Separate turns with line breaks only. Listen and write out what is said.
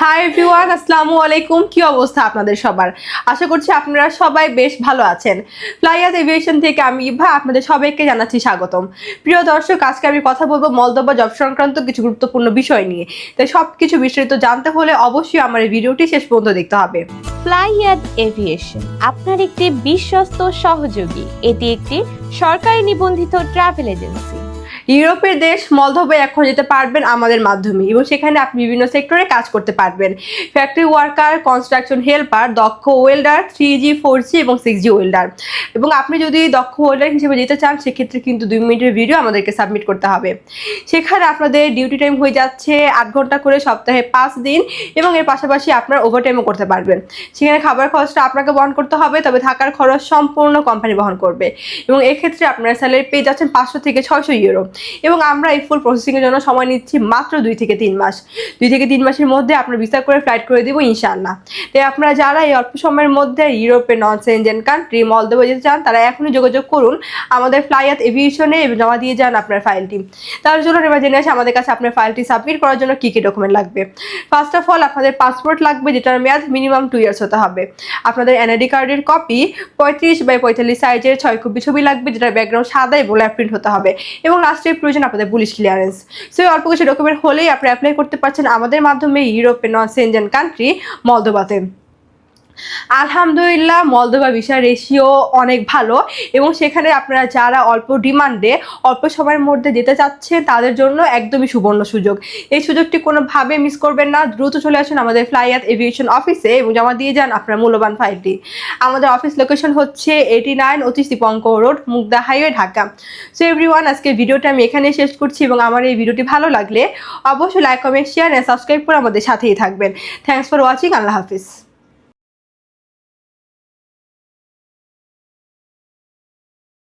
Hi everyone, আসসালামু আলাইকুম। কি অবস্থা আপনাদের সবার? আশা করছি আপনারা সবাই বেশ ভালো আছেন। ফ্লাইয়াস এভিয়েশন থেকে আমি ইভা আপনাদের সবাইকে জানাচ্ছি স্বাগতম। প্রিয় দর্শক, আজকে আমি কথা বলবো মলদোভা জব সংক্রান্ত কিছু গুরুত্বপূর্ণ বিষয় নিয়ে। তাই সবকিছু বিস্তারিত জানতে হলে অবশ্যই আমার এই ভিডিওটি শেষ পর্যন্ত দেখতে হবে।
ফ্লাইয়াদ এভিয়েশন আপনার একটি বিশ্বস্ত সহযোগী। এটি একটি সরকারি নিবন্ধিত ট্রাভেল এজেন্সি।
ইউরোপের দেশ মলদোভায় এখন যেতে পারবেন আমাদের মাধ্যমে, এবং সেখানে আপনি বিভিন্ন সেক্টরে কাজ করতে পারবেন। ফ্যাক্টরি ওয়ার্কার, কনস্ট্রাকশন হেল্পার, দক্ষ ওয়েল্ডার, 3G 4G এবং 6G ওয়েল্ডার। এবং আপনি যদি দক্ষ ওয়েল্ডার হিসেবে যেতে চান সেক্ষেত্রে কিন্তু 2 মিনিটের ভিডিও আমাদেরকে সাবমিট করতে হবে। সেখানে আপনাদের ডিউটি টাইম হয়ে যাচ্ছে 8 ঘন্টা করে, সপ্তাহে 5 দিন, এবং এর পাশাপাশি আপনার ওভারটাইমও করতে পারবেন। সেখানে খাবার খরচটা আপনাকে বহন করতে হবে, তবে থাকার খরচ সম্পূর্ণ কোম্পানি বহন করবে। এবং এক্ষেত্রে আপনারা স্যালারি পেয়ে যাচ্ছেন 500 থেকে 600 ইউরো। এবং আমরা এই ফুল প্রসেসিংয়ের জন্য সময় নিচ্ছি মাত্র 2 থেকে 3 মাস। 2 থেকে 3 মাসের মধ্যে আপনার ভিসা করে ফ্লাইট করে দেবো ইনশাআল্লাহ। তাই আপনারা যারা এই অল্প সময়ের মধ্যে ইউরোপের নন সেনজেন কান্ট্রি মলদোভা যেতে চান তারা এখনই যোগাযোগ করুন আমাদের ফ্লাইয়াদ এভিয়েশনে এবং জমা দিয়ে যান আপনার ফাইলটি। তার জন্য এবার জেনে আসে আমাদের কাছে আপনার ফাইলটি সাবমিট করার জন্য কী কী ডকুমেন্ট লাগবে। ফার্স্ট অফ অল আপনাদের পাসপোর্ট লাগবে, যেটার মেয়াদ মিনিমাম 2 ইয়ার্স হতে হবে। আপনাদের এনআইডি কার্ডের কপি 35x45 সাইজের 6 কপি ছবি লাগবে, যেটার ব্যাকগ্রাউন্ড সাদা এবং ল্যাপ প্রিন্ট হতে হবে। এবং লাস্টের প্রয়োজন আপনাদের পুলিশ ক্লিয়ারেন্স। সো অল্প কিছু ডকুমেন্ট হলেই আপনি অ্যাপ্লাই করতে পারছেন আমাদের মাধ্যমে ইউরোপের নন সেনজেন কান্ট্রি মলদোভাতে। আলহামদুলিল্লাহ, মলদোভা ভিসা রেশিও অনেক ভালো, এবং সেখানে আপনারা যারা অল্প ডিমান্ডে অল্প সময়ের মধ্যে যেতে চাচ্ছেন তাদের জন্য একদমই সুবর্ণ সুযোগ। এই সুযোগটি কোনোভাবে মিস করবেন না। দ্রুত চলে আসুন আমাদের ফ্লাইয়াদ এভিয়েশন অফিসে এবং জমা দিয়ে যান আপনার মূল্যবান ফাইলটি। আমাদের অফিস লোকেশন হচ্ছে 89 Atish Dipankar road, Mugda highway, Dhaka. So everyone, আজকে ভিডিওটা আমি এখানে শেষ করছি, এবং আমার এই ভিডিওটি ভালো লাগলে অবশ্যই like, comment, share and subscribe করে আমাদের সাথেই থাকবেন। Thanks for watching. আল্লাহ হাফিজ।